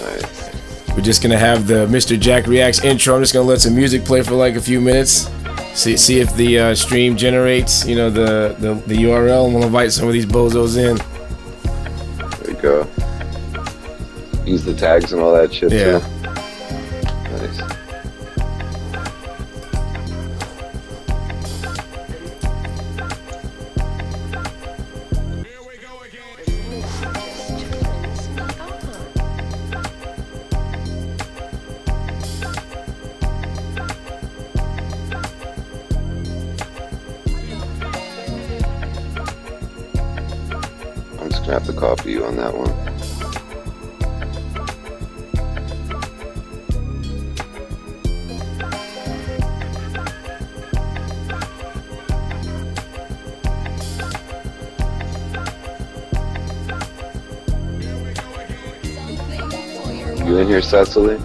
Alright. We're just gonna have the Mr. Jack Reacts intro. I'm just gonna let some music play for like a few minutes. See if the stream generates, you know, the URL, and we'll invite some of these bozos in. There we go. Use the tags and all that shit yeah. too. Nice. I'm just gonna have to copy you on that one. You in here, Cecily?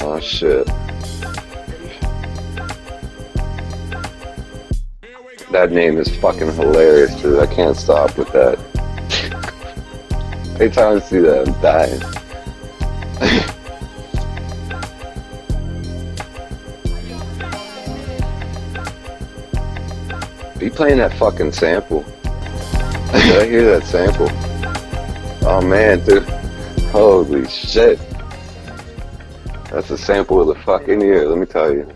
Oh shit. That name is fucking hilarious, dude. I can't stop with that. Every time I see that, I'm dying. Are you playing that fucking sample? Did I hear that sample? Oh man, dude. Holy shit. That's a sample of the fucking year, let me tell you.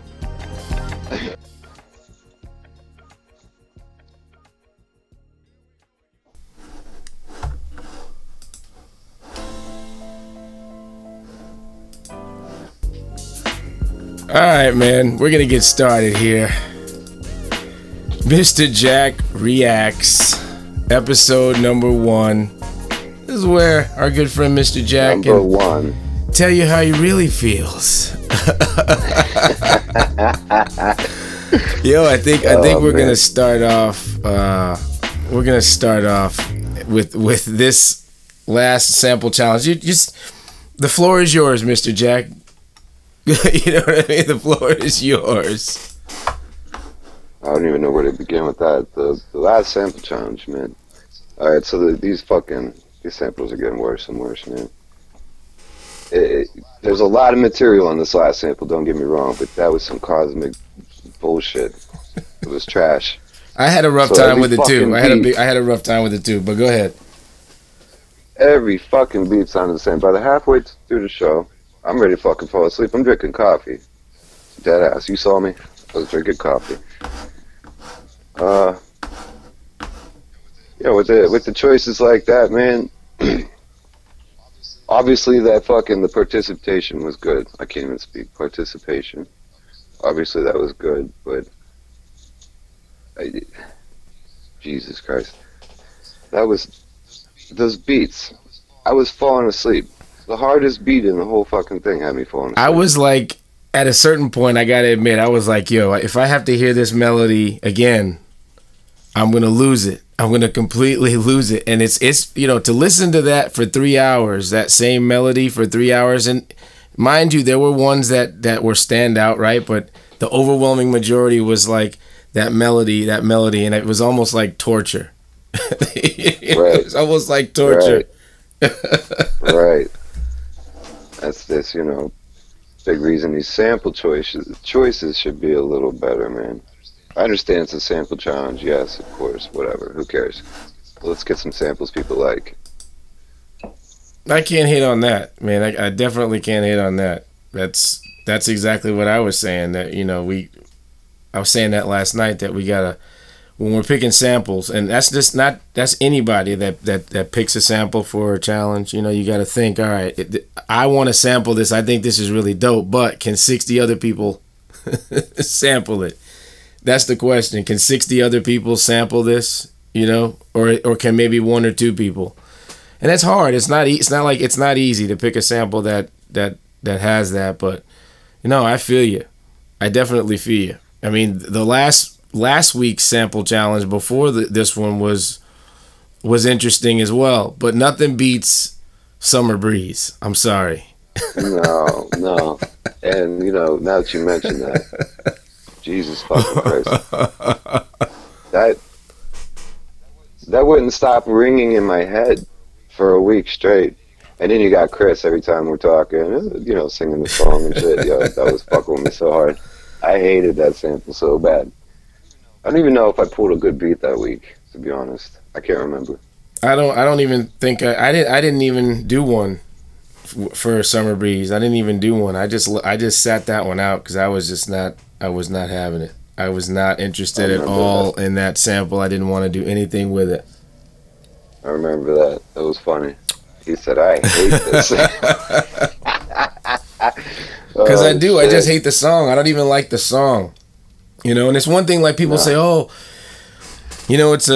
Alright, man, we're gonna get started here. Mr. Jack Reacts, episode number 1. This is where our good friend Mr. Jack Number 1. Tell you how he really feels. Yo, I think we're gonna start off. We're gonna start off with this last sample challenge. The floor is yours, Mr. Jack. You know what I mean? The floor is yours. I don't even know where to begin with that. The last sample challenge, man. Alright, so these samples are getting worse and worse, man. There's a lot of material on this last sample, don't get me wrong, but that was some cosmic bullshit. It was trash. I had a rough time with it too. I had a rough time with it too, but go ahead. Every fucking beat sounded the same. By the halfway through the show, I'm ready to fucking fall asleep. I'm drinking coffee. Dead ass. You saw me? I was drinking coffee. Yeah, with the choices like that, man. Obviously, the participation was good. I can't even speak. Participation. Obviously, that was good, but Jesus Christ, those beats. I was falling asleep. The hardest beat in the whole fucking thing had me falling asleep. I was like, at a certain point, I gotta admit, I was like, yo, if I have to hear this melody again, I'm gonna lose it. I'm gonna completely lose it. And it's you know, to listen to that for 3 hours, that same melody for 3 hours, and mind you, there were ones that were standout, right? But the overwhelming majority was like that melody, and it was almost like torture. Right. It was almost like torture. Right. Right. That's this, you know, big reason these sample choices should be a little better, man. I understand it's a sample challenge, yes, of course, whatever, who cares? Let's get some samples people like. I can't hate on that, man. I definitely can't hate on that. That's exactly what I was saying, that, you know, I was saying that last night, that we gotta, when we're picking samples, and that's anybody that picks a sample for a challenge, you know, you got to think, all right, I want to sample this. I think this is really dope, but can 60 other people sample it? That's the question. Can 60 other people sample this, you know, or can maybe 1 or 2 people? And that's hard. It's not easy to pick a sample that has that, but you know, I feel you. I definitely feel you. I mean, the last last week's sample challenge before this one was interesting as well. But nothing beats Summer Breeze. I'm sorry. No, no. And, now that you mention that, Jesus fucking Christ. That wouldn't stop ringing in my head for a week straight. And then you got Chris every time we're talking, singing the song and shit. Yo, that was fucking with me so hard. I hated that sample so bad. I don't even know if I pulled a good beat that week, to be honest. I can't remember. I don't even think I didn't even do one for Summer Breeze. I didn't even do one. I just sat that one out because I was not having it. I was not interested at all in that sample. I didn't want to do anything with it. I remember that. That was funny. He said, I hate this. Because I do. Shit. I just hate the song. I don't even like the song. And it's one thing like people say, oh, it's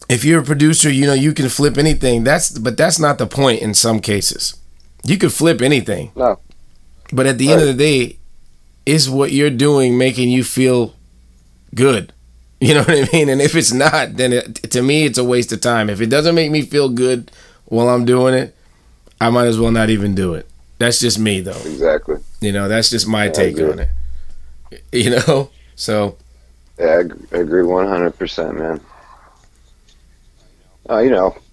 if you're a producer, you can flip anything. But that's not the point in some cases. You could flip anything. No. But at the end of the day, is what you're doing making you feel good? You know what I mean? And if it's not, then to me, it's a waste of time. If it doesn't make me feel good while I'm doing it, I might as well not even do it. That's just me, though. Exactly. That's just my take on it. So. Yeah, I agree 100%, man.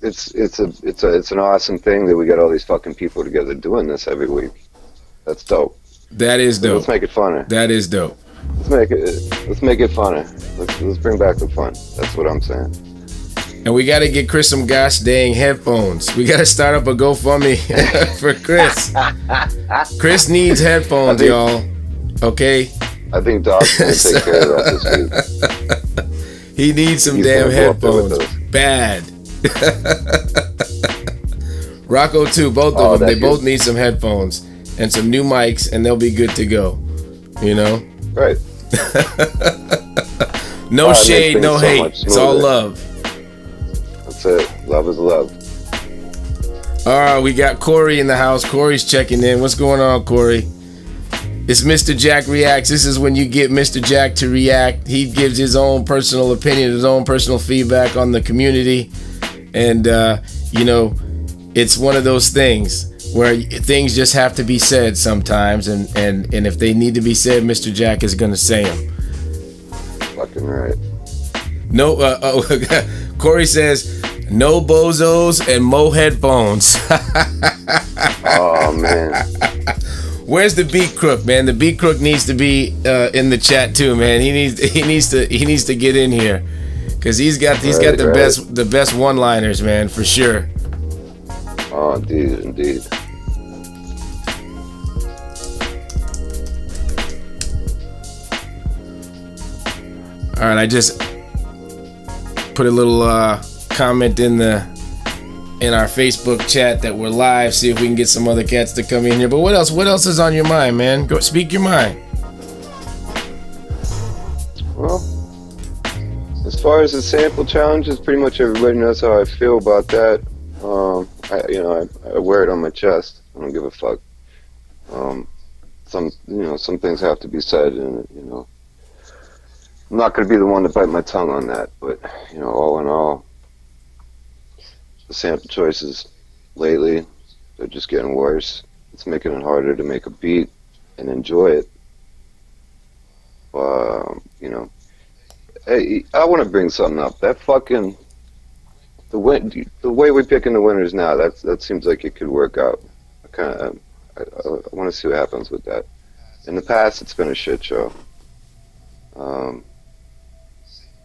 It's an awesome thing that we got all these fucking people together doing this every week. That's dope. That is dope. Let's make it funner. That is dope. Let's make it funner. Let's bring back the fun. That's what I'm saying. And we got to get Chris some gosh dang headphones. We got to start up a GoFundMe for Chris. Chris needs headphones, y'all. Okay. I think Doc's gonna take care of that this week. He needs some damn headphones. Bad. Rocco too. Both of them. They both need some headphones and some new mics, and they'll be good to go. Right. No shade, no hate. It's all love. That's it. Love is love. All right, we got Corey in the house. Corey's checking in. What's going on, Corey? It's Mr. Jack Reacts. This is when you get Mr. Jack to react. He gives his own personal opinion, his own personal feedback on the community. And, it's one of those things where things just have to be said sometimes. And if they need to be said, Mr. Jack is going to say them. Fucking right. No, Corey says, no bozos and mo headphones. Oh, man. Where's the beat crook, man? The beat crook needs to be in the chat too, man. He needs to get in here because he's got the best one-liners, man, for sure. Oh, indeed. All right, I just put a little comment in our Facebook chat that we're live. See if we can get some other cats to come in here. But what else? What else is on your mind, man? Go speak your mind. Well, as far as the sample challenges, pretty much everybody knows how I feel about that. I wear it on my chest. I don't give a fuck. Some things have to be said, and I'm not going to be the one to bite my tongue on that. But all in all, the sample choices lately, they're just getting worse. It's making it harder to make a beat and enjoy it. Hey, I want to bring something up. That fucking the way we're picking the winners now, that seems like it could work out. I want to see what happens with that. In the past, it's been a shit show.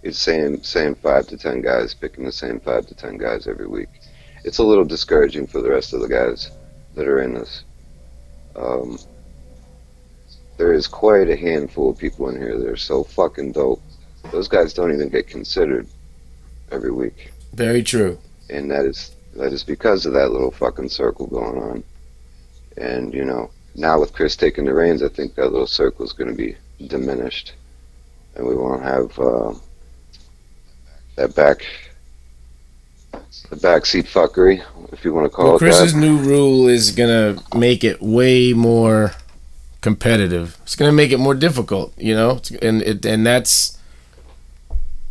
It's same 5 to 10 guys picking the same 5 to 10 guys every week. It's a little discouraging for the rest of the guys that are in this. There is quite a handful of people in here that are so fucking dope. Those guys don't even get considered every week. Very true. And that is because of that little fucking circle going on. And now with Chris taking the reins, I think that little circle is going to be diminished, and we won't have the backseat fuckery, if you want to call it Chris's that. new rule is gonna make it way more competitive. It's going to make it more difficult, and that's,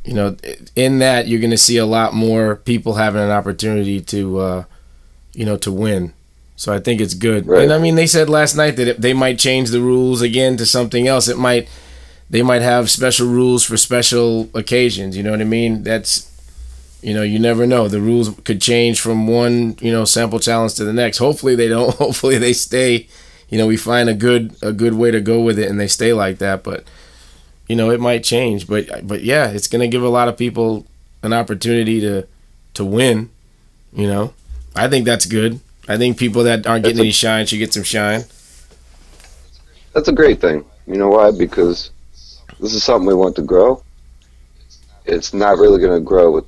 in that you're going to see a lot more people having an opportunity to, to win. So I think it's good. Right. And I mean, they said last night that they might change the rules again to something else. They might have special rules for special occasions. You know what I mean? That's, you never know. The rules could change from one, sample challenge to the next. Hopefully they don't. Hopefully they stay. We find a good way to go with it and they stay like that. But, it might change. But yeah, it's gonna give a lot of people an opportunity to win. I think that's good. I think people that aren't getting any shine should get some shine. That's a great thing. You know why? Because this is something we want to grow. It's not really going to grow with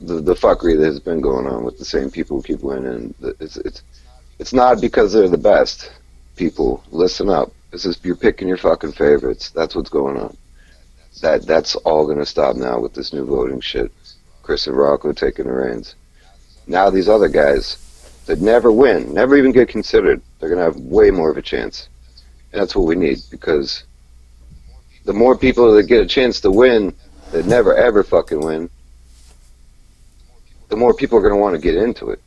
the fuckery that has been going on with the same people who keep winning. It's not because they're the best. People, listen up. This is, you're picking your fucking favorites. That's what's going on. That's all going to stop now with this new voting shit. Chris and Rocco taking the reins. Now these other guys that never win, never even get considered, they're going to have way more of a chance. And that's what we need, because the more people that get a chance to win that never ever fucking win, the more people are going to want to get into it.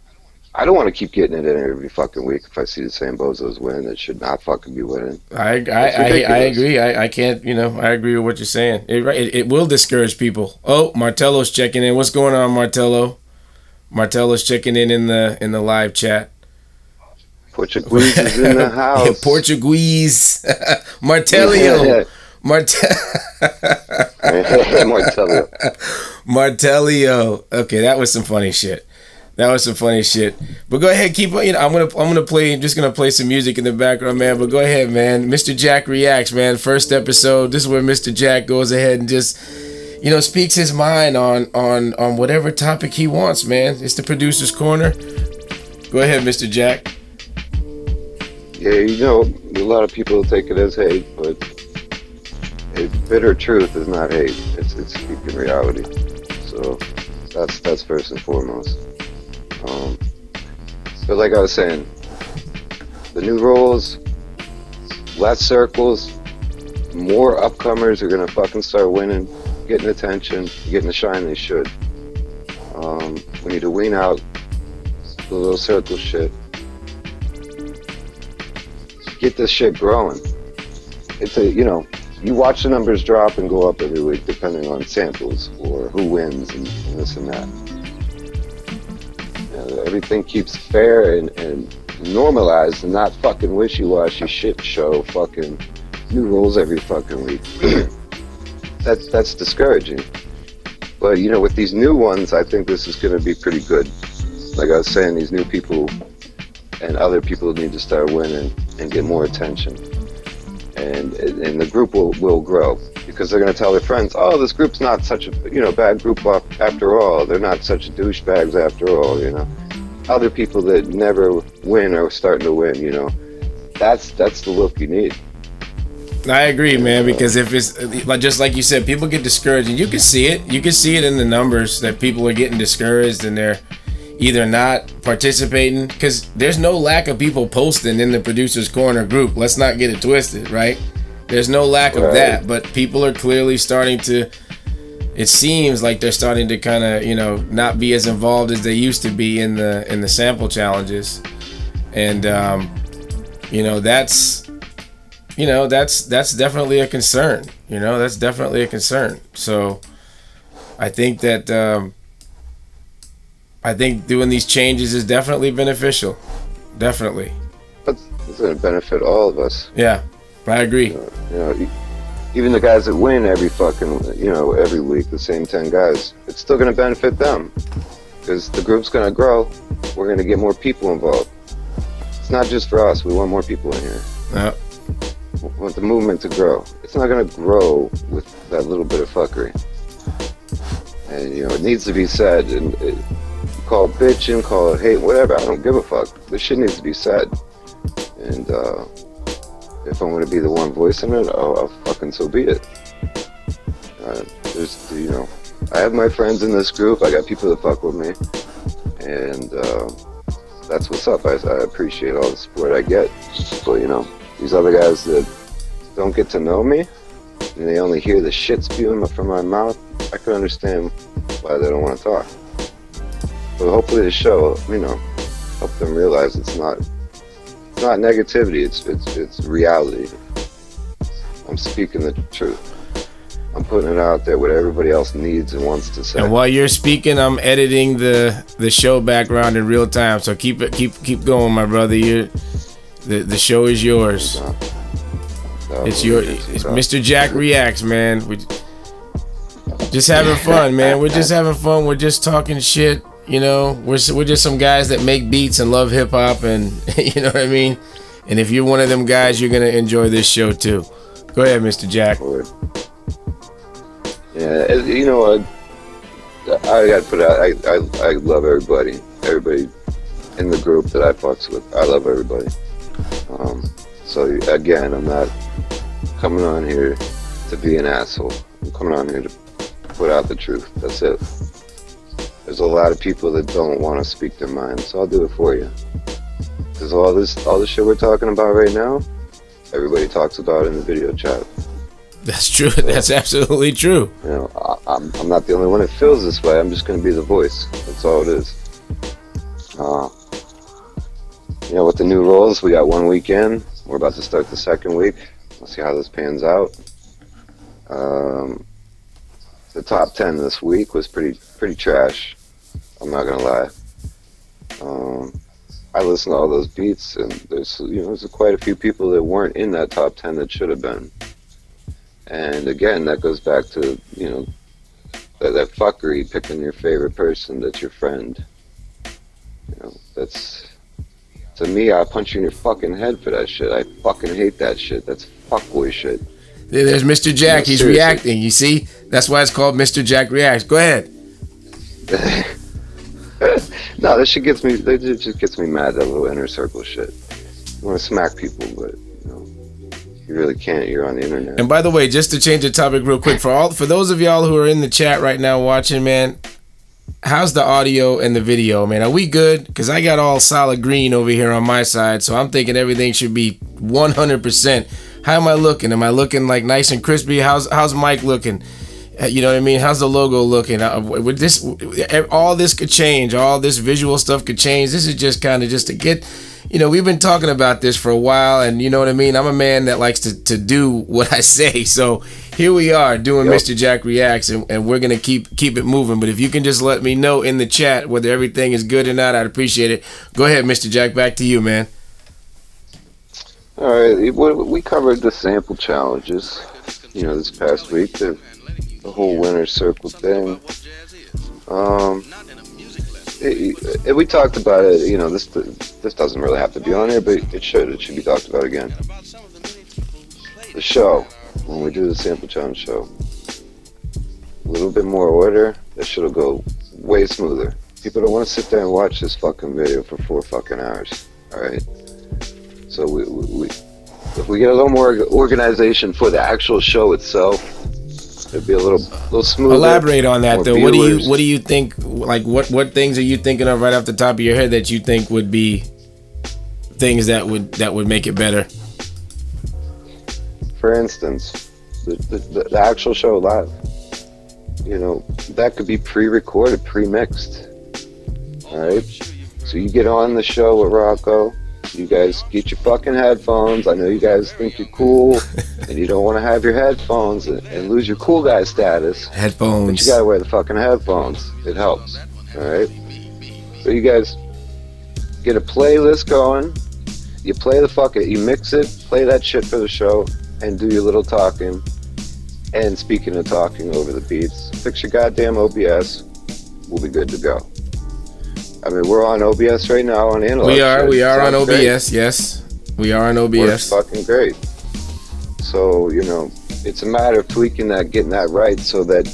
I don't want to keep getting it in every fucking week if I see the same bozos win that should not fucking be winning. I agree. I can't, I agree with what you're saying. It will discourage people. Oh, Martello's checking in. What's going on, Martello? Martello's checking in the live chat. Portuguese is in the house. Yeah, Portuguese. Martellio. Martellio. Martellio. Okay, that was some funny shit. But go ahead, keep on. I'm gonna play. Just gonna play some music in the background, man. But go ahead, man. Mr. Jack reacts, man. First episode. This is where Mr. Jack goes ahead and just, speaks his mind on whatever topic he wants, man. It's the producer's corner. Go ahead, Mr. Jack. Yeah, a lot of people take it as hate, but bitter truth is not hate. It's speaking reality. So that's first and foremost. But like I was saying, the new rules, less circles, more upcomers are gonna fucking start winning, getting attention, getting the shine they should. We need to wean out the little circle shit. Get this shit growing. It's you watch the numbers drop and go up every week depending on samples or who wins and this and that. Everything keeps fair and normalized and not fucking wishy-washy shit show fucking new rules every fucking week. That's discouraging. But with these new ones, I think this is going to be pretty good. Like I was saying, these new people and other people need to start winning and get more attention. And the group will grow, because they're going to tell their friends, oh, this group's not such a bad group after all. They're not such douchebags after all. Other people that never win are starting to win. That's the look you need. I agree, man, because if it's just like you said, people get discouraged, and you can see it. You can see it in the numbers that people are getting discouraged and they're either not participating, because there's no lack of people posting in the Producer's Corner group. Let's not get it twisted, right? There's no lack of that, but people are clearly starting to, it seems like they're starting to kind of, not be as involved as they used to be in the sample challenges. And, that's definitely a concern. That's definitely a concern. So I think that, I think doing these changes is definitely beneficial. Definitely. It's going to benefit all of us. Yeah, I agree. Even the guys that win every fucking, every week, the same 10 guys, it's still going to benefit them. Because the group's going to grow. We're going to get more people involved. It's not just for us. We want more people in here. Yeah. We want the movement to grow. It's not going to grow with that little bit of fuckery. And, it needs to be said. And call it bitching, call it hate, whatever. I don't give a fuck. This shit needs to be said. And if I'm going to be the one voicing it, I'll fucking so be it. I have my friends in this group. I got people that fuck with me. And that's what's up. I appreciate all the support I get. But, these other guys that don't get to know me, and they only hear the shit spewing from my mouth, I can understand why they don't want to talk. But hopefully the show, help them realize it's not negativity, it's reality. I'm speaking the truth. I'm putting it out there what everybody else needs and wants to say. And while you're speaking, I'm editing the show background in real time. So keep going, my brother. The show is yours. It's Mr. Jack Reacts, man. We just having fun, man. We're just having fun. We're just talking shit. We're just some guys that make beats and love hip hop, and you know what I mean. And if you're one of them guys, you're gonna enjoy this show too. Go ahead, Mr. Jack. Yeah, I gotta put out. I love everybody. Everybody in the group that I fucks with. I love everybody. So again, I'm not coming on here to be an asshole. I'm coming on here to put out the truth. That's it. There's a lot of people that don't want to speak their mind, so I'll do it for you. Because all this shit we're talking about right now, everybody talks about in the video chat. That's true. That's absolutely true. I'm not the only one that feels this way. I'm just going to be the voice. That's all it is. With the new roles, we got 1 weekend. We're about to start the second week. We'll see how this pans out. The top 10 this week was pretty trash. I'm not gonna lie. I listened to all those beats, and there's quite a few people that weren't in that top 10 that should have been. And again, that goes back to that fuckery, picking your favorite person that's your friend. That's, to me, I punch you in your fucking head for that shit. I fucking hate that shit. That's fuckboy shit. There's Mr. Jack. He's seriously reacting. You see? That's why it's called Mr. Jack Reacts. Go ahead. No, this shit gets me. It just gets me mad. That little inner circle shit. You want to smack people, but you really can't. You're on the internet. And by the way, just to change the topic real quick, for those of y'all who are in the chat right now watching, man, how's the audio and the video, man? Are we good? Because I got all solid green over here on my side, so I'm thinking everything should be 100%. How am I looking? Am I looking like nice and crispy? How's Mike looking? You know what I mean? How's the logo looking? With this, all this could change. All this visual stuff could change. This is just kind of just to get, we've been talking about this for a while, and you know what I mean? I'm a man that likes to do what I say. So here we are doing Mr. Jack Reacts, and we're going to keep it moving. But if you can just let me know in the chat whether everything is good or not, I'd appreciate it. Go ahead, Mr. Jack. Back to you, man. All right, we covered the sample challenges, this past week, the whole winner circle thing. We talked about it. This doesn't really have to be on here, but it should be talked about again. The show, when we do the sample challenge show, a little bit more order. That shit'll go way smoother. People don't want to sit there and watch this fucking video for 4 fucking hours. All right. So if we get a little more organization for the actual show itself, it'd be a little smoother. Elaborate on that though. Viewers. What do you think? Like what things are you thinking of right off the top of your head that you think would be things that would make it better? For instance, the actual show live. That could be pre-recorded, pre-mixed. All right. So you get on the show with Rocco. You guys get your fucking headphones. I know you guys think you're cool, and you don't want to have your headphones and lose your cool guy status. Headphones. But you gotta wear the fucking headphones. It helps. Alright? So you guys get a playlist going. You play you mix it, play that shit for the show, and do your little talking. And speaking of talking over the beats, fix your goddamn OBS. We'll be good to go. I mean, we're on OBS right now on Analog. We are on OBS. Great. Yes, we are on OBS. Works fucking great. So it's a matter of tweaking that, getting that right, so that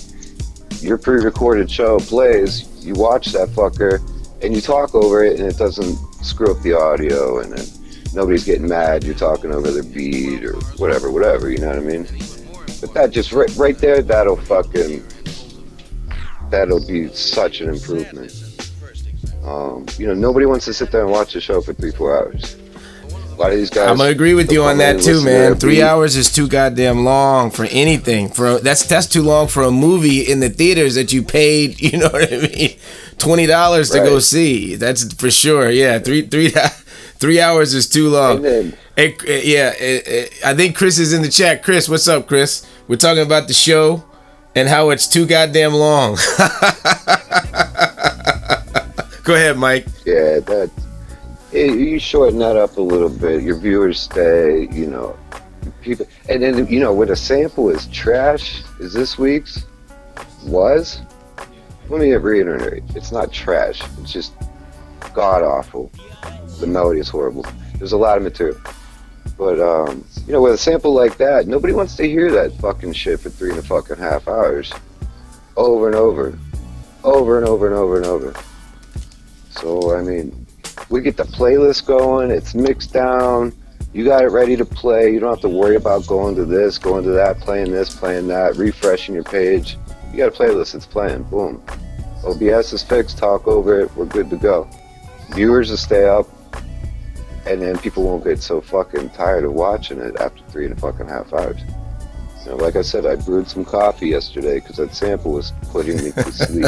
your pre-recorded show plays. You watch that fucker, and you talk over it, and it doesn't screw up the audio, and then nobody's getting mad. You're talking over their beat or whatever. You know what I mean? But that just right there, that'll be such an improvement. Nobody wants to sit there and watch the show for 3-4 hours. A lot of these guys. I'm gonna agree with you on that too, man. 3 hours is too goddamn long for anything. That's too long for a movie in the theaters that you paid. You know what I mean? $20 to go see. That's for sure. Yeah, 3 hours is too long. I think Chris is in the chat. Chris, what's up, Chris? We're talking about the show and how it's too goddamn long. Go ahead, Mike. Yeah, you shorten that up a little bit. Your viewers stay, you know, people, and then, you know, when a sample is trash, is this week's, let me reiterate, it's not trash, it's just god awful. The melody is horrible. There's a lot of material. But, you know, with a sample like that, nobody wants to hear that fucking shit for 3.5 hours. Over and over. Over and over and over and over. So, I mean, we get the playlist going, it's mixed down, you got it ready to play, you don't have to worry about going to this, going to that, playing this, playing that, refreshing your page. You got a playlist, it's playing, boom. OBS is fixed, talk over it, we're good to go. Viewers will stay up, and then people won't get so fucking tired of watching it after 3.5 hours. You know, like I said, I brewed some coffee yesterday because that sample was putting me to sleep.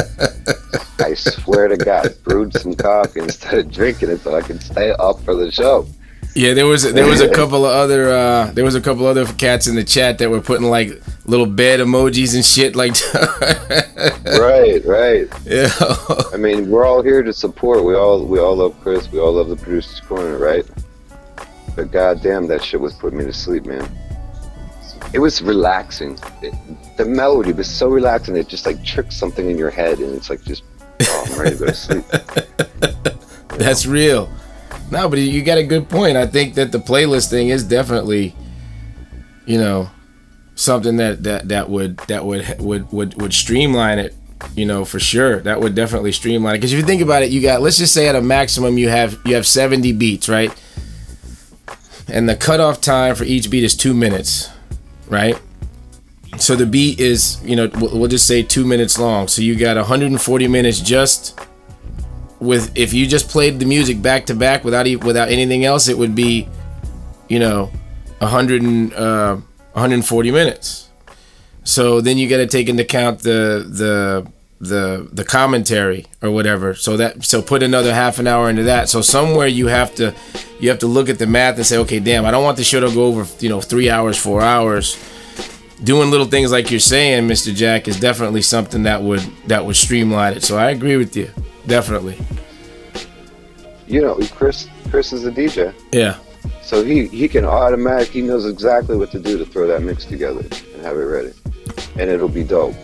I swear to God, brewed some coffee instead of drinking it so I could stay up for the show. Yeah, there was a couple of other cats in the chat that were putting like little bed emojis and shit like. Right. Yeah. I mean, we're all here to support. We all love Chris. We all love the Producer's Corner, right? But goddamn, that shit was putting me to sleep, man. It was relaxing. The melody was so relaxing. It just like tricks something in your head, and it's like just, oh, I'm ready to go to sleep. That's real. No, but you got a good point. I think that the playlist thing is definitely, you know, something that would streamline it. You know, for sure, that would definitely streamline it. Because if you think about it, you got, let's just say at a maximum you have 70 beats, right? And the cutoff time for each beat is 2 minutes. Right? So the beat is, you know, we'll just say 2 minutes long. So you got 140 minutes just with, if you just played the music back to back without anything else, it would be, you know, 140 minutes. So then you got to take into account the commentary or whatever. So put another half an hour into that. So somewhere you have to look at the math and say, okay, damn, I don't want the show to go over, you know, 3 hours, 4 hours. Doing little things like you're saying, Mr. Jack, is definitely something that would streamline it. So I agree with you, definitely. You know, Chris is a DJ. Yeah. So he can he knows exactly what to do to throw that mix together and have it ready, and it'll be dope.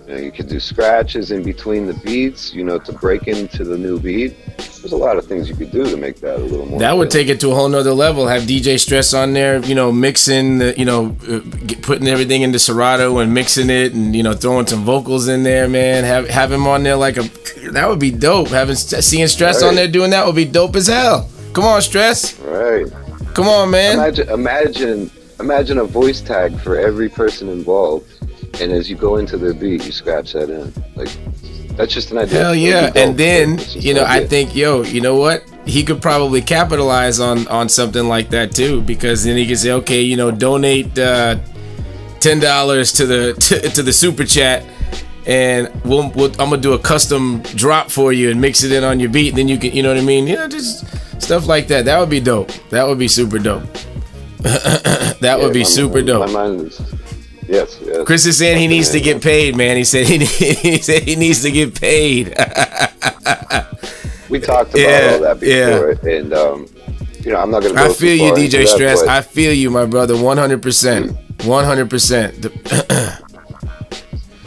You know, you can do scratches in between the beats, you know, to break into the new beat. There's a lot of things you could do to make that a little more. That would take it to a whole nother level. Have DJ Stress on there, you know, mixing, putting everything into Serato and mixing it, and, you know, throwing some vocals in there, man. Have him on there that would be dope. Seeing Stress on there doing that would be dope as hell. Come on, Stress. Right. Come on, man. Imagine a voice tag for every person involved, and as you go into the beat, you scratch that in. Like, that's just an idea. Hell yeah. And then, you know, I think, you know what? He could probably capitalize on something like that too, because then he could say, okay, you know, donate $10 to the super chat, and I'm gonna do a custom drop for you and mix it in on your beat. And then you can, you know what I mean? You know, just stuff like that. That would be dope. That would be super dope. That would be super dope. My mind is, yes. Chris is saying he needs to get paid, man. He said he needs to get paid. We talked about all that before, and you know, I'm not gonna go I feel you, DJ Stress. That, I feel you, my brother. 100%. 100%.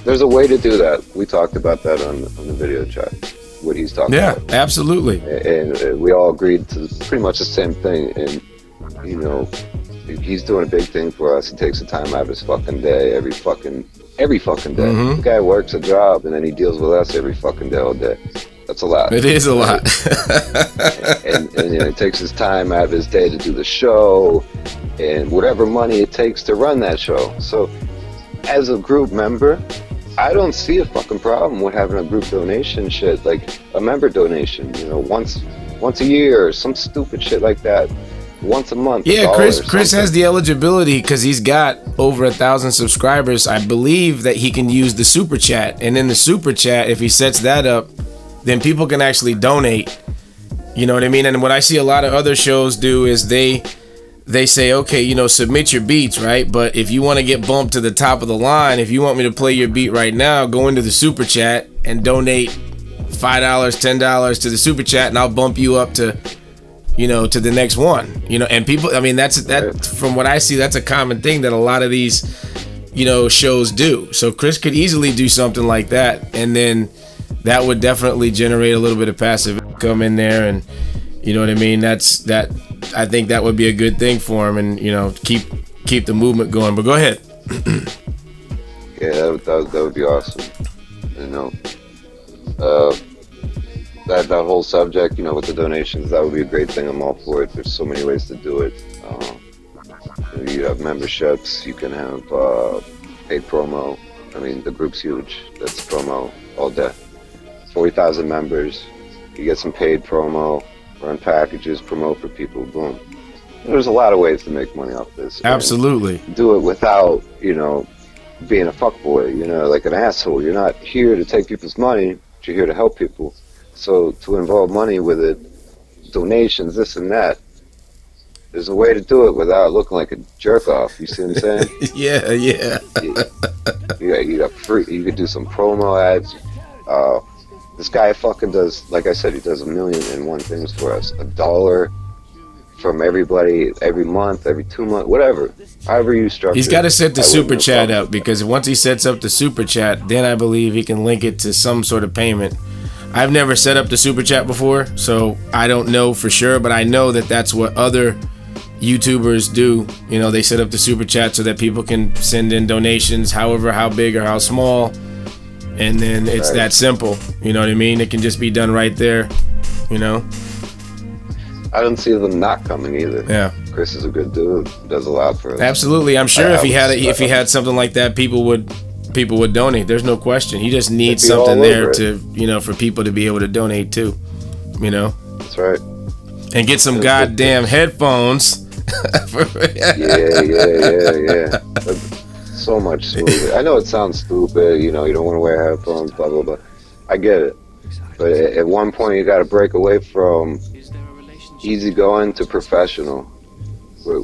There's a way to do that. We talked about that on the video chat. What he's talking about. Yeah, absolutely. And we all agreed to pretty much the same thing. And you know, he's doing a big thing for us. He takes the time out of his fucking day every fucking day. The guy works a job and then he deals with us every fucking day all day. That's a lot. It is a lot. and you know, he takes his time out of his day to do the show and whatever money it takes to run that show. So as a group member, I don't see a fucking problem with having a group donation shit, like a member donation, you know, once a year or some stupid shit like that. once a month. Yeah, Chris Chris has the eligibility because he's got over 1,000 subscribers. I believe that he can use the super chat, and in the super chat, if he sets that up, then people can actually donate. You know what I mean? And what I see a lot of other shows do is they say, okay, you know, submit your beats, right? But if you want to get bumped to the top of the line, if you want me to play your beat right now, go into the super chat and donate $5, $10 to the super chat, and I'll bump you up to, you know, to the next one. You know, and people, I mean, that from what I see, that's a common thing that a lot of these, you know, shows do. So Chris could easily do something like that, and then that would definitely generate a little bit of passive income in there, and you know what I mean. That I think that would be a good thing for him, and you know, keep the movement going. But go ahead. Yeah, that would be awesome. You know, that whole subject, you know, with the donations, that would be a great thing. I'm all for it. There's so many ways to do it. You have memberships. You can have paid promo. I mean, the group's huge. That's promo all day. 40,000 members. You get some paid promo, run packages, promote for people. Boom. There's a lot of ways to make money off this. Absolutely. Do it without, you know, being a fuckboy, you know, like an asshole. You're not here to take people's money, but you're here to help people. So to involve money with it, donations, this and that, there's a way to do it without looking like a jerk off. You see what I'm saying? Yeah. You got free. You could do some promo ads. This guy fucking does, like I said, he does 1,000,001 things for us. $1 from everybody every month, every 2 months, whatever. However you structure. He's got to set the super chat up, because once he sets up the super chat, then I believe he can link it to some sort of payment. I've never set up the super chat before, so I don't know for sure, but I know that that's what other YouTubers do. You know, they set up the super chat so that people can send in donations, however, how big or how small. And then it's that simple, you know what I mean? It can just be done right there, you know? I don't see them not coming either. Yeah. Chris is a good dude. Does a lot for us. Absolutely. I'm sure if he had something like that, people would donate. There's no question. He just needs something there to, you know, for people to be able to donate too, you know? That's right. And get some goddamn headphones. Yeah. So much smoother. I know it sounds stupid, you know, you don't want to wear headphones, blah, blah, blah. I get it. But at one point, you got to break away from easygoing to professional.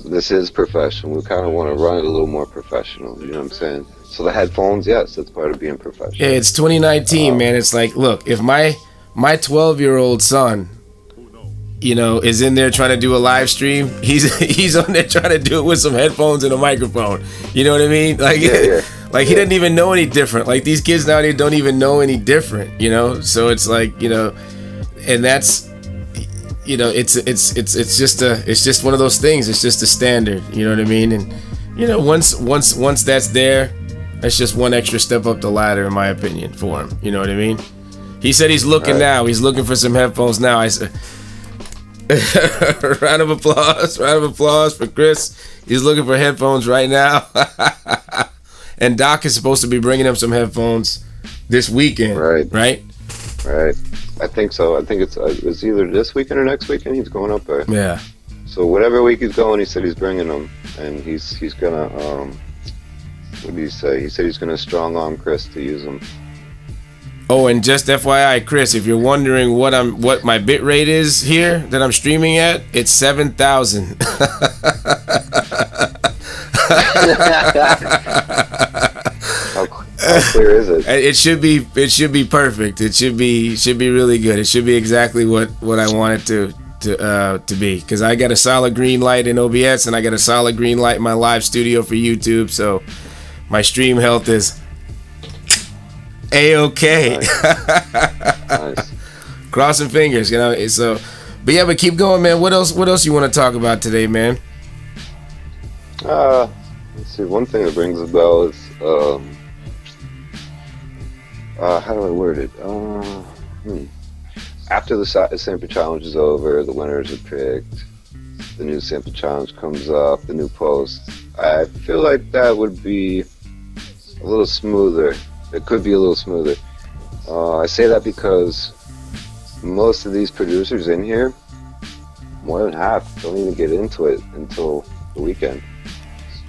This is professional. We kind of want to run it a little more professional, you know what I'm saying? So the headphones, yes, that's part of being professional. Yeah, it's 2019, man. It's like, look, if my 12-year-old son, you know, is in there trying to do a live stream, he's on there trying to do it with some headphones and a microphone. You know what I mean? Like, like he doesn't even know any different. Like, these kids nowadays don't even know any different, you know? So it's like, you know, and that's, you know, it's just one of those things. It's just a standard, you know what I mean? And, you know, once that's there, that's just one extra step up the ladder, in my opinion, for him. You know what I mean? He said he's looking now. He's looking for some headphones now. I said, round of applause for Chris. He's looking for headphones right now. And Doc is supposed to be bringing him some headphones this weekend. Right. I think so. I think it's either this weekend or next weekend. He's going up there. Yeah. So whatever week he's going, he said he's bringing them, and he's gonna what did he say? He said he's gonna strong arm Chris to use them. Oh, and just FYI, Chris, if you're wondering what my bit rate is here that I'm streaming at, it's 7,000. How clear is it? It should be perfect. It should be really good. It should be exactly what I want it to be, because I got a solid green light in OBS, and I got a solid green light in my live studio for YouTube, so my stream health is A-okay. Nice. Crossing fingers, you know. So, but yeah, but keep going, man. What else you want to talk about today, man? Let's see. One thing that rings a bell is how do I word it? After the sample challenge is over, the winners are picked, the new sample challenge comes up, the new post. I feel like that would be a little smoother. It could be a little smoother. I say that because most of these producers in here, more than half don't even get into it until the weekend.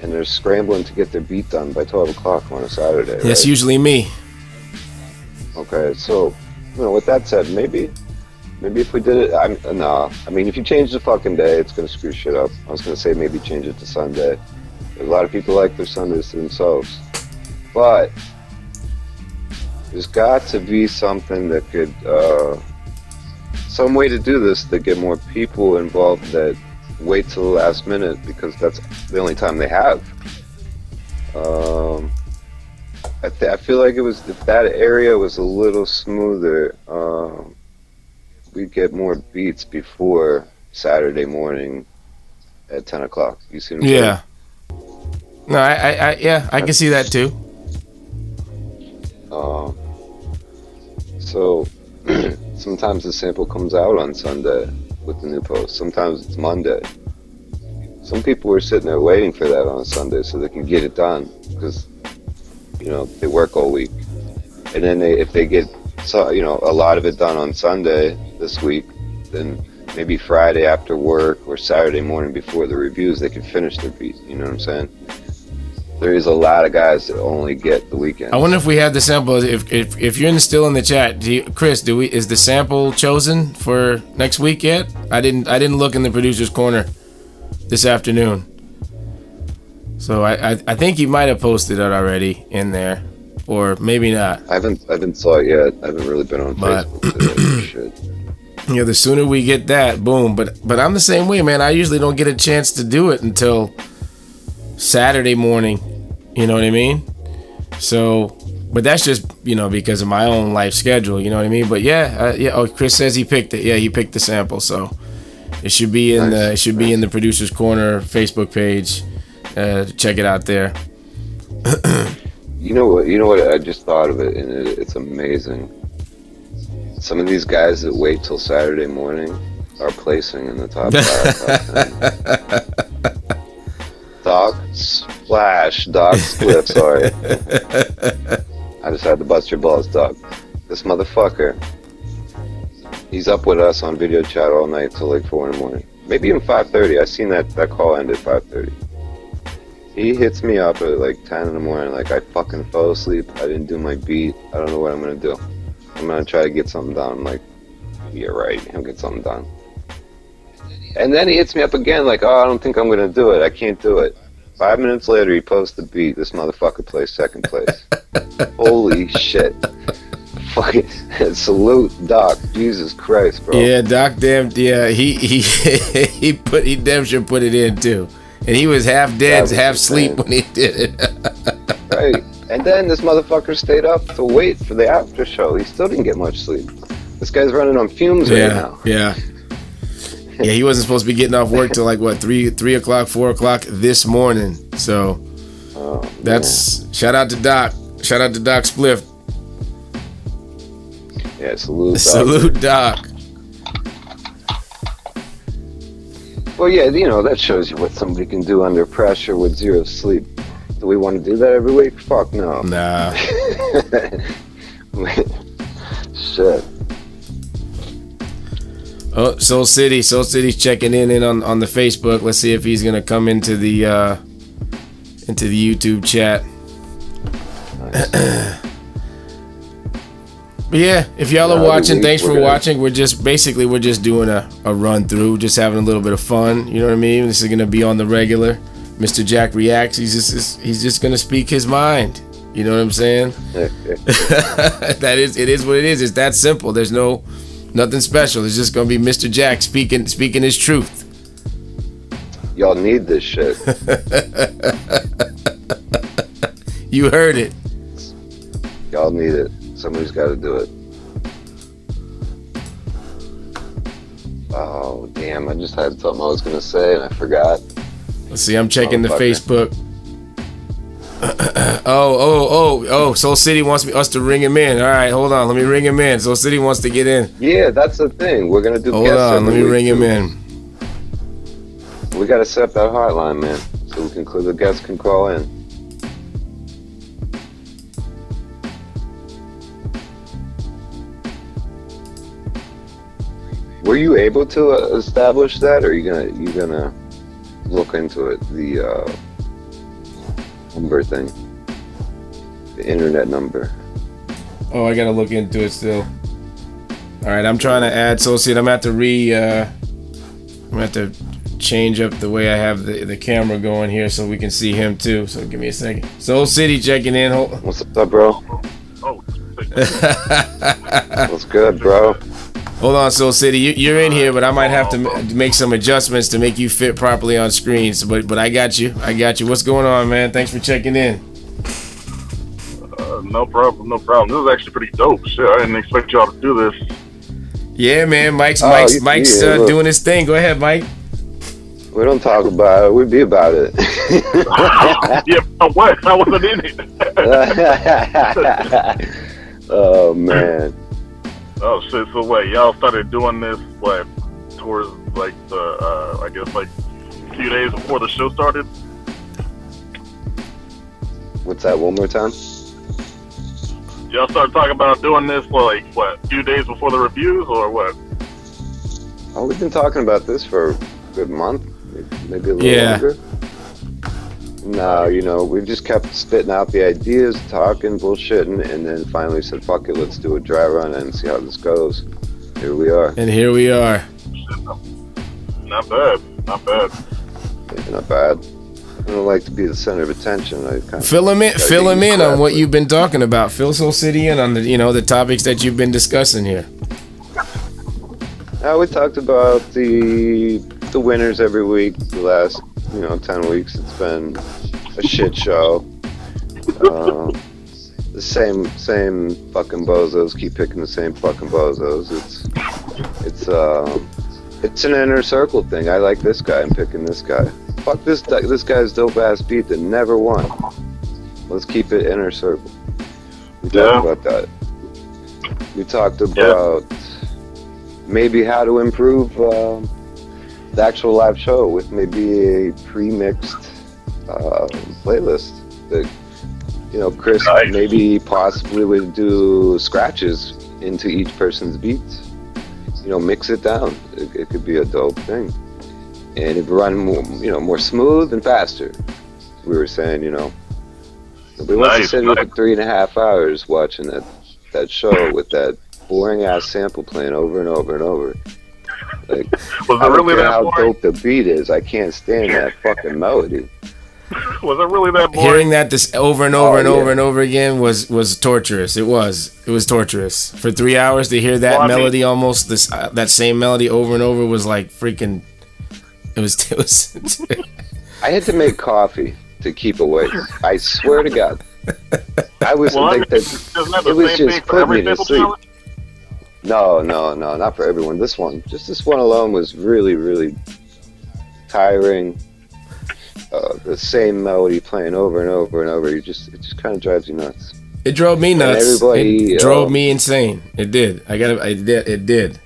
And they're scrambling to get their beat done by 12 o'clock on a Saturday. That's right? usually me. Okay, so, with that said, maybe if we did it, I mean, if you change the fucking day, it's gonna screw shit up. I was gonna say maybe change it to Sunday. A lot of people like their Sundays to themselves. But there's got to be something that could, some way to do this to get more people involved that wait till the last minute, because that's the only time they have. I feel like if that area was a little smoother, we'd get more beats before Saturday morning at 10 o'clock. You see what I'm saying? Yeah. No, I can see that too. So sometimes the sample comes out on Sunday with the new post. Sometimes it's Monday. Some people are sitting there waiting for that on a Sunday so they can get it done, because they work all week, and then if they get a lot of it done on Sunday this week, then maybe Friday after work or Saturday morning before the reviews they can finish their beat. You know what I'm saying? There is a lot of guys that only get the weekend. I wonder if we have the sample. If you're still in the chat, Chris, is the sample chosen for next week yet? I didn't look in the producer's corner this afternoon, so I think he might have posted it already in there, or maybe not. I haven't saw it yet. I haven't really been on Facebook today. Shit. The sooner we get that, boom. But I'm the same way, man. I usually don't get a chance to do it until Saturday morning. You know what I mean? So, but that's just because of my own life schedule. You know what I mean? But yeah. Oh, Chris says he picked it. Yeah, he picked the sample. So it should be in in the Producer's Corner Facebook page. Check it out there. You know what? I just thought of it, and it's amazing. Some of these guys that wait till Saturday morning are placing in the top 5. Doc Split, sorry. I just had to bust your balls, Doc. This motherfucker, he's up with us on video chat all night till like 4 in the morning. Maybe even 5:30. I seen that call end at 5:30. He hits me up at like 10 in the morning, like, I fucking fell asleep, I didn't do my beat, I don't know what I'm gonna do. I'm gonna try to get something done. I'm like, yeah, right, he'll get something done. And then he hits me up again, like, oh, I don't think I'm gonna do it, I can't do it. 5 minutes later, he posts the beat, this motherfucker plays second place. Holy shit. Fucking salute, Doc. Jesus Christ, bro. Yeah, Doc, he damn sure put it in too. And he was half dead, half asleep when he did it. Right. And then this motherfucker stayed up to wait for the after show. He still didn't get much sleep. This guy's running on fumes right now. Yeah. Yeah, he wasn't supposed to be getting off work till like what, 3 o'clock, 4 o'clock this morning. So that's shout out to Doc. Shout out to Doc Spliff. Yeah, salute Doc. Salute Doc. Well, yeah, that shows you what somebody can do under pressure with zero sleep. Do we want to do that every week? Fuck no. Nah. Shit. Oh, Soul City's checking in on the Facebook. Let's see if he's gonna come into the YouTube chat. Nice. But yeah, if y'all are watching, thanks for watching. We're just doing a run through, just having a little bit of fun. You know what I mean? This is gonna be on the regular. Mr. Jack reacts. He's just gonna speak his mind. You know what I'm saying? It is what it is. It's that simple. There's nothing special. It's just gonna be Mr. Jack speaking his truth. Y'all need this shit. You heard it. Y'all need it. Somebody's got to do it. Oh, damn. I just had something I was going to say and I forgot. Let's see. I'm checking the Facebook. Oh. Soul City wants us to ring him in. All right, hold on. Let me ring him in. Soul City wants to get in. Yeah, that's the thing. We're going to do Hold on. Let me ring him in. We got to set up that hotline, man, so the guests can call in. Were you able to establish that, or are you gonna look into it? The number thing, the internet number. Oh, I gotta look into it still. All right, I'm trying to add. So, see, I'm gonna have to I'm gonna have to change up the way I have the camera going here so we can see him too. So give me a second. Soul City checking in. What's up, bro? Oh. What's good, bro? Hold on, Soul City. You're in here, but I might have to make some adjustments to make you fit properly on screens. But I got you. I got you. What's going on, man? Thanks for checking in. No problem. No problem. This is actually pretty dope. Shit, I didn't expect y'all to do this. Yeah, man. Mike's doing his thing. Go ahead, Mike. We don't talk about it. We be about it. Yeah, but what? I wasn't in it. Oh man. Oh shit. So wait, y'all started doing this towards like the I guess like a few days before the show started. What's that? One more time. Y'all started talking about doing this a few days before the reviews or what? Oh, we've been talking about this for a good month, maybe a little longer. No, we've just kept spitting out the ideas, talking, bullshitting, and then finally said, fuck it, let's do a dry run and see how this goes. Here we are. And here we are. Not bad. Not bad. Yeah, not bad. I don't like to be the center of attention. Fill him in on what you've been talking about. Fill Soul City in on the topics that you've been discussing here. We talked about the winners every week. The last 10 weeks, it's been a shit show. The same fucking bozos keep picking the same fucking bozos. It's an inner circle thing. I like this guy. I'm picking this guy. Fuck this guy's dope ass beat that never won. Let's keep it inner circle. We talked about that. We talked about maybe how to improve the actual live show with maybe a pre-mixed playlist that Chris maybe possibly would do scratches into each person's beats. Mix it down. It could be a dope thing. And it would run more smooth and faster. We were saying, nobody wants to sit here for 3.5 hours watching that show with that boring ass sample playing over and over and over. Like, I don't care how dope the beat is, I can't stand that fucking melody. Was it really that boring? Hearing that this over and over and over and over again was torturous. It was torturous. For 3 hours to hear that melody, almost that same melody over and over, was like freaking. It was. I had to make coffee to keep awake. I swear to God. I was like that. It was just putting me to sleep. No, not for everyone. This one alone was really, really tiring. The same melody playing over and over and over. It just kind of drives you nuts. It drove me nuts. It drove me insane. It did. It did.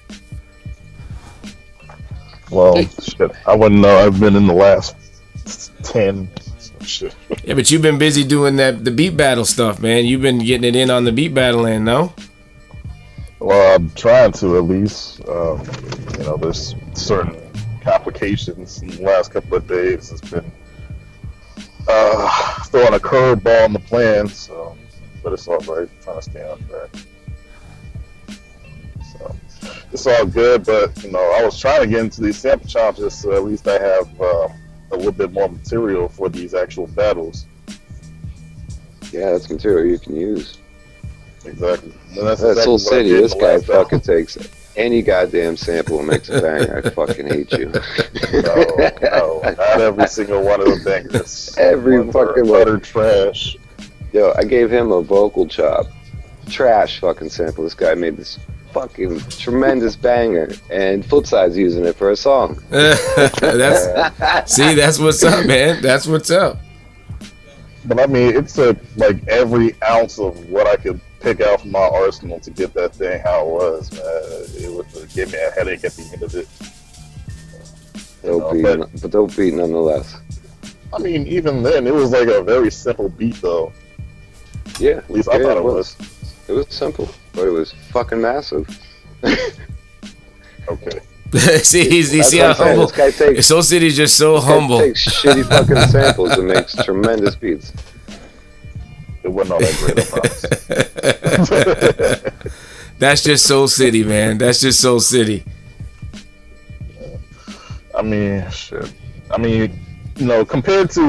Well, shit. I wouldn't know. I've been in the last 10. Shit. Yeah, but you've been busy doing the beat battle stuff, man. You've been getting it in on the beat battle end, no? Well, I'm trying to at least. There's certain complications in the last couple of days. It's been throwing a curveball in the plan, but it's all right. I'm trying to stay on track. So it's all good, but I was trying to get into these sample challenges, so at least I have a little bit more material for these actual battles. Yeah, that's material you can use. Exactly. That's Soul City. This guy fucking takes any goddamn sample and makes a banger. I fucking hate you. No, not every single one of the bangers. Every fucking one. Utter trash. Yo, I gave him a vocal chop. Trash fucking sample. This guy made this fucking tremendous banger, and Footside's using it for a song. That's what's up, man. That's what's up. But I mean, it took like every ounce of what I could pick out from my arsenal to get that thing how it was, man. It would give me a headache at the end of it. But dope beat nonetheless. I mean, even then, it was like a very simple beat, though. Yeah, at least I thought it was. It was simple, but it was fucking massive. Okay. see, you see how what I'm saying. humble. This guy takes Soul City's just so humble. takes shitty fucking samples and makes tremendous beats. It wasn't all that great, I promise. That's just Soul City, man. That's just Soul City. I mean, shit. I mean, you know, compared to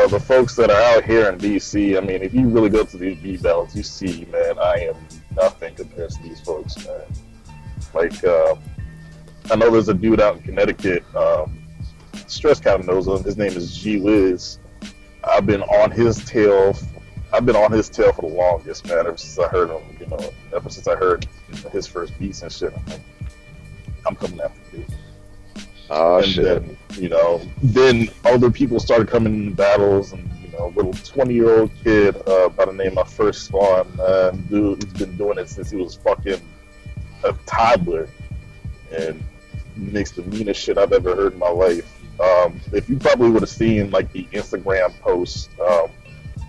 the folks that are out here in DC, I mean, if you really go to these beat battles, you see, man, I am nothing compared to these folks, man. Like, I know there's a dude out in Connecticut. Stress kind of knows him. His name is G Wiz. I've been on his tail. I've been on his tail for the longest, man. Ever since I heard him, you know, ever since I heard his first beats and shit. I'm like, I'm coming after you. Oh And shit! then, you know, then other people started coming in battles, and you know, little 20-year-old kid by the name of First Spawn, dude, he's been doing it since he was fucking a toddler, and makes the meanest shit I've ever heard in my life. If you probably would have seen like the Instagram post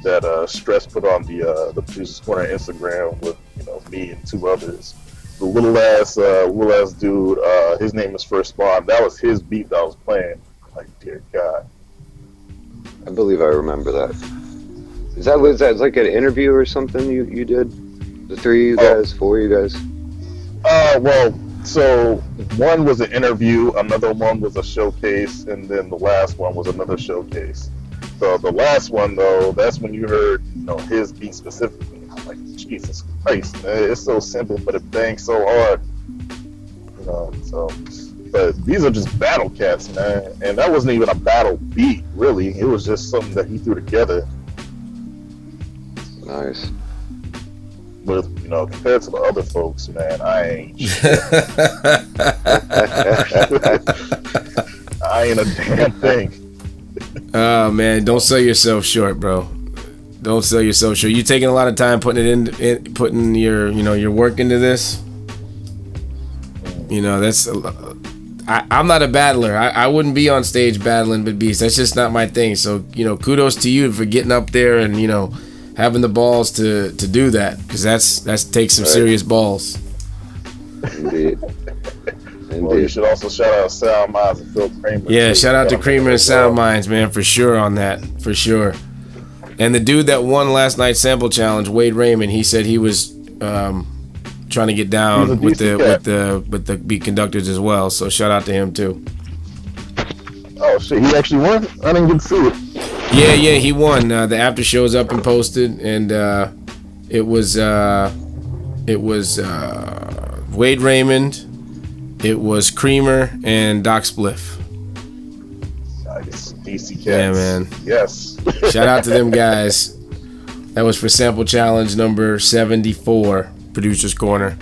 that Stress put on the Producer's Corner Instagram with, you know, me and two others. The little ass dude, his name is First Spawn. That was his beat that I was playing. Like, dear God. I believe I remember that. Was that like an interview or something you did? The three of you guys, four of you guys? Well, so one was an interview, another one was a showcase, and then the last one was another showcase. So the last one, though, that's when you heard, you know, his beat specifically. I'm like, Jesus Christ, man, it's so simple, but it bangs so hard. You know, so, but these are just battle cats, man, and that wasn't even a battle beat, really. It was just something that he threw together. Nice. With, you know, compared to the other folks, man, I ain't I ain't a damn thing. Oh man, don't sell yourself short, bro. Don't sell yourself short. You taking a lot of time putting it in putting your, you know, your work into this. You know, that's I'm not a battler. I wouldn't be on stage battling with beats. That's just not my thing. So, you know, kudos to you for getting up there and, you know, having the balls to do that, because that's takes some serious balls. Indeed. Well, you should also shout out Sound Minds and Phil Kramer. Yeah, shout out to Kramer and Sound Minds, man, for sure on that, for sure. And the dude that won last night's sample challenge, Wade Raymond, he said he was trying to get down with the beat conductors as well. So shout out to him too. Oh shit, he actually won? I didn't get to see it. Yeah, he won. The after show's up and posted, and it was Wade Raymond, it was Creamer, and Doc Spliff. Nice, DC Cats. Yeah, man. Yes. Shout out to them guys. That was for sample challenge number 74, Producer's Corner.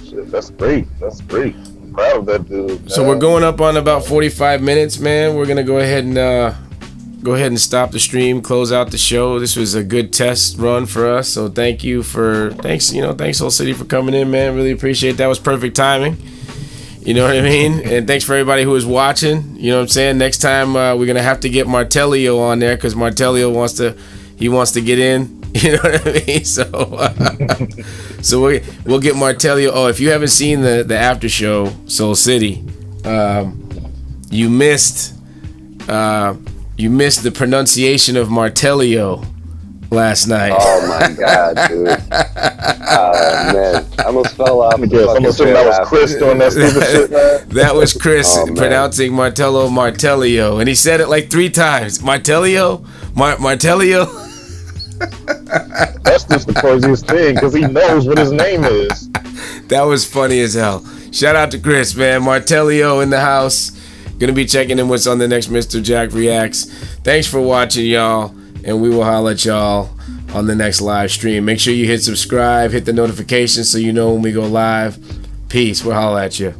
Shit, that's great. That's great. I'm proud of that dude, man. So we're going up on about 45 minutes, man. We're gonna go ahead and stop the stream, close out the show. This was a good test run for us, so thanks Soul City for coming in, man. Really appreciate that. Was perfect timing. You know what I mean? And thanks for everybody who is watching. You know what I'm saying? Next time we're gonna have to get Martellio on there, because Martellio wants to get in. You know what I mean? So we'll get Martellio. Oh, if you haven't seen the after show, Soul City, you missed the pronunciation of Martellio last night. Oh my god, dude. Oh man, I almost fell off. I'm assuming that was Chris doing that stupid shit, man. That was Chris pronouncing Martellio, and he said it like 3 times. Martellio. That's just the craziest thing, because he knows what his name is. That was funny as hell. Shout out to Chris, man. Martellio in the house. Gonna be checking in what's on the next Mr. Jack Reacts. Thanks for watching, y'all, and we will holler at y'all on the next live stream. Make sure you hit subscribe, hit the notifications so you know when we go live. Peace. We'll holler at you.